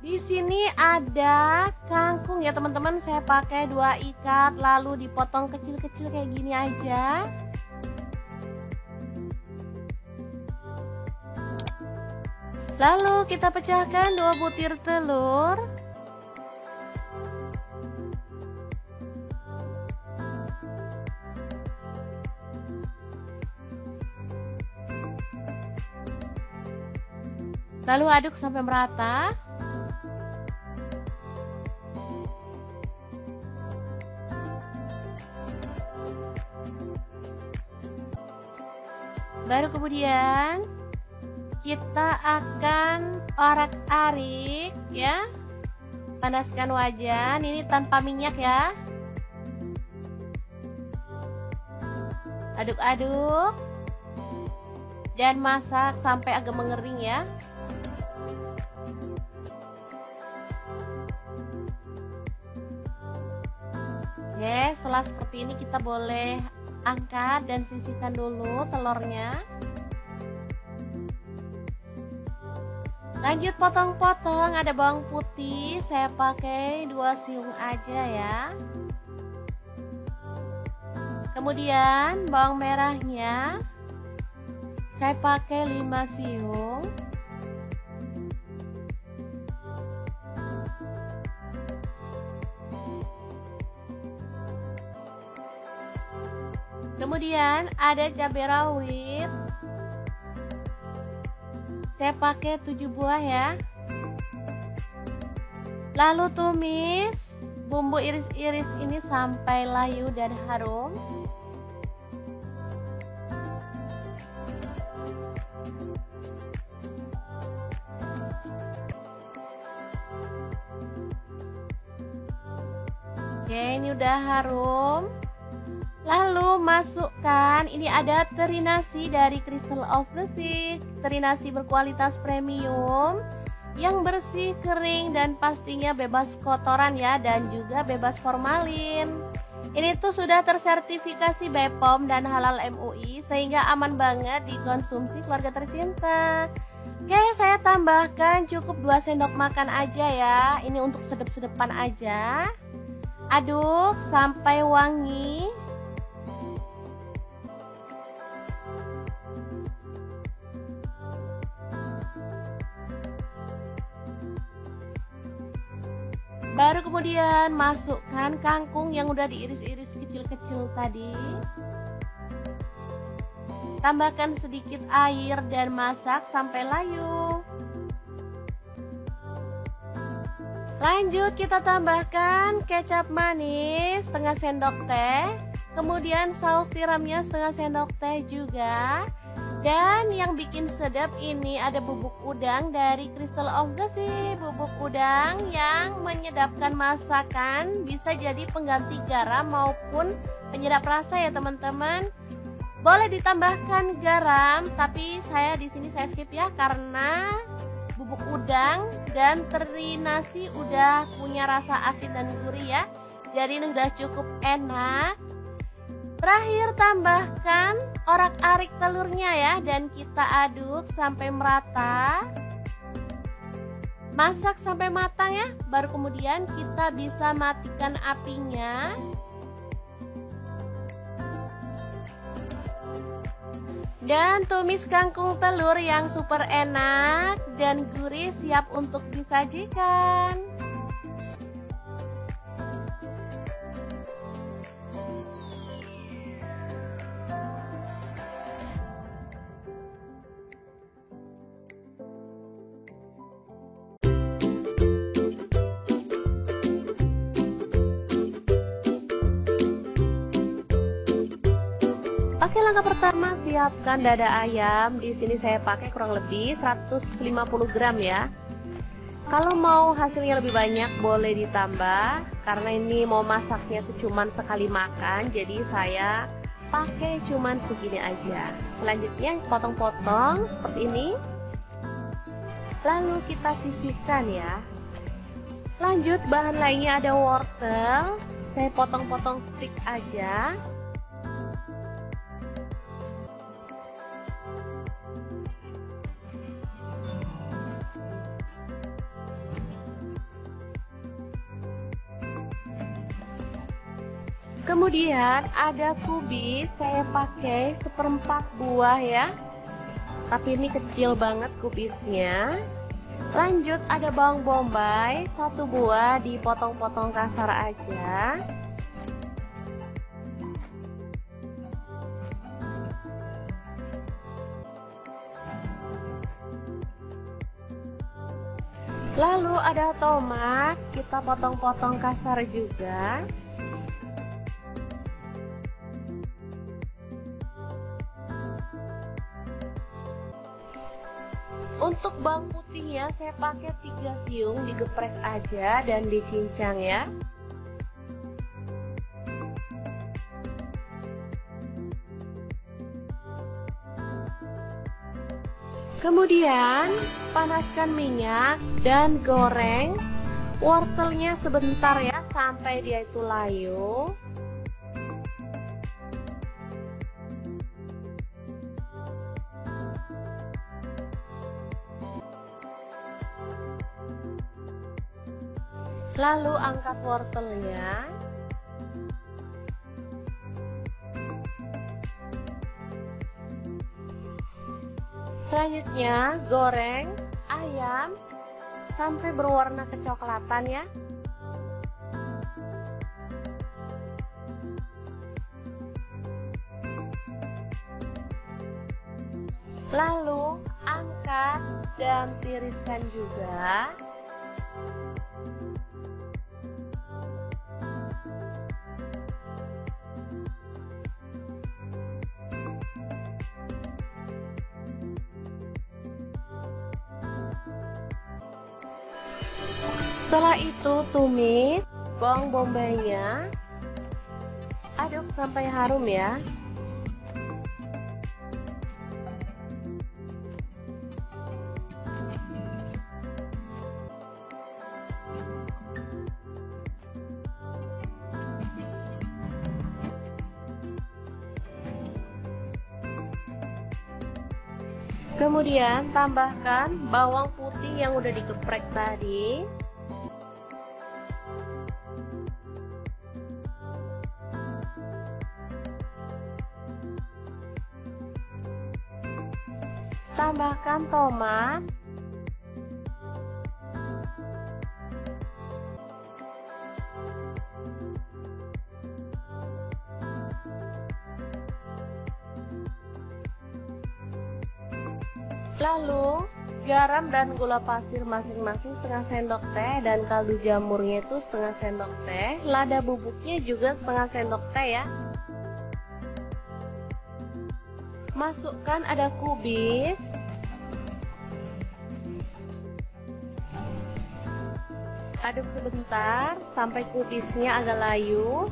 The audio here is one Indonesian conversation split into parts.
Di sini ada kangkung ya teman-teman, saya pakai 2 ikat lalu dipotong kecil-kecil kayak gini aja. Lalu kita pecahkan 2 butir telur. Lalu aduk sampai merata. Baru kemudian kita akan orak-arik ya. Panaskan wajan, ini tanpa minyak ya. Aduk-aduk dan masak sampai agak mengering ya. Oke, setelah seperti ini kita boleh angkat dan sisihkan dulu telurnya. Lanjut potong-potong, ada bawang putih, saya pakai 2 siung aja ya. Kemudian bawang merahnya saya pakai 5 siung. Kemudian ada cabai rawit, saya pakai 7 buah ya. Lalu tumis bumbu iris-iris ini sampai layu dan harum. Oke, ini udah harum. Lalu masukkan, ini ada teri nasi dari Crystal of the Sea. Teri nasi berkualitas premium, yang bersih, kering, dan pastinya bebas kotoran ya, dan juga bebas formalin. Ini tuh sudah tersertifikasi BPOM dan halal MUI, sehingga aman banget dikonsumsi keluarga tercinta. Oke, saya tambahkan cukup 2 sendok makan aja ya. Ini untuk sedep-sedepan aja. Aduk sampai wangi. Baru kemudian masukkan kangkung yang udah diiris-iris kecil-kecil tadi. Tambahkan sedikit air dan masak sampai layu. Lanjut kita tambahkan kecap manis setengah sendok teh. Kemudian saus tiramnya setengah sendok teh juga. Dan yang bikin sedap ini ada bubuk udang dari Crystal of the Sea. Bubuk udang yang menyedapkan masakan, bisa jadi pengganti garam maupun penyedap rasa ya teman-teman. Boleh ditambahkan garam, tapi saya di sini saya skip ya karena bubuk udang dan teri nasi udah punya rasa asin dan gurih ya. Jadi ini udah cukup enak. Terakhir tambahkan orak-arik telurnya ya, dan kita aduk sampai merata. Masak sampai matang ya, baru kemudian kita bisa matikan apinya. Dan tumis kangkung telur yang super enak dan gurih siap untuk disajikan. Oke, langkah pertama siapkan dada ayam. Di sini saya pakai kurang lebih 150 gram ya. Kalau mau hasilnya lebih banyak boleh ditambah, karena ini mau masaknya tuh cuman sekali makan, jadi saya pakai cuman segini aja. Selanjutnya potong-potong seperti ini. Lalu kita sisihkan ya. Lanjut bahan lainnya ada wortel. Saya potong-potong strip aja. Kemudian ada kubis, saya pakai 1/4 buah ya. Tapi ini kecil banget kubisnya. Lanjut ada bawang bombay 1 buah, dipotong-potong kasar aja. Lalu ada tomat, kita potong-potong kasar juga. Untuk bawang putihnya saya pakai 3 siung, digeprek aja dan dicincang ya. Kemudian panaskan minyak dan goreng wortelnya sebentar ya, sampai dia itu layu. Lalu angkat wortelnya. Selanjutnya goreng ayam sampai berwarna kecoklatan ya. Lalu angkat dan tiriskan juga. Setelah itu tumis bawang bombaynya, aduk sampai harum ya. Kemudian tambahkan bawang putih yang udah digeprek tadi. Tambahkan tomat. Lalu garam dan gula pasir masing-masing setengah sendok teh, dan kaldu jamurnya itu setengah sendok teh. Lada bubuknya juga setengah sendok teh ya. Masukkan ada kubis. Aduk sebentar sampai kubisnya agak layu.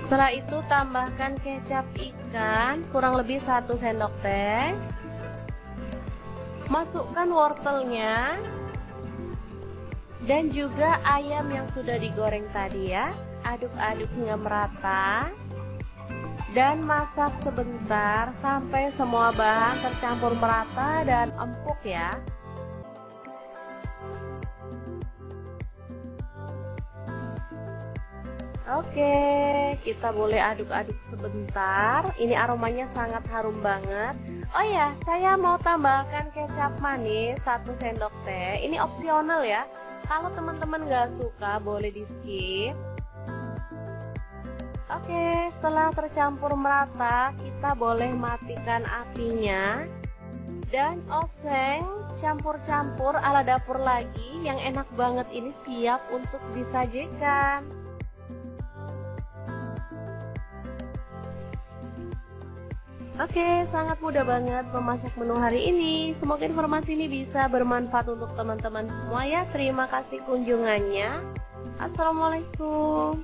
Setelah itu tambahkan kecap ikan kurang lebih 1 sendok teh. Masukkan wortelnya dan juga ayam yang sudah digoreng tadi ya. Aduk-aduk hingga merata dan masak sebentar sampai semua bahan tercampur merata dan empuk ya. Oke, kita boleh aduk-aduk sebentar. Ini aromanya sangat harum banget. Oh ya, saya mau tambahkan kecap manis 1 sendok teh. Ini opsional ya. Kalau teman-teman gak suka boleh di skip. Oke, setelah tercampur merata, kita boleh matikan apinya dan oseng, campur-campur ala dapur lagi. Yang enak banget ini siap untuk disajikan. Oke, sangat mudah banget memasak menu hari ini. Semoga informasi ini bisa bermanfaat untuk teman-teman semua ya. Terima kasih kunjungannya. Assalamualaikum.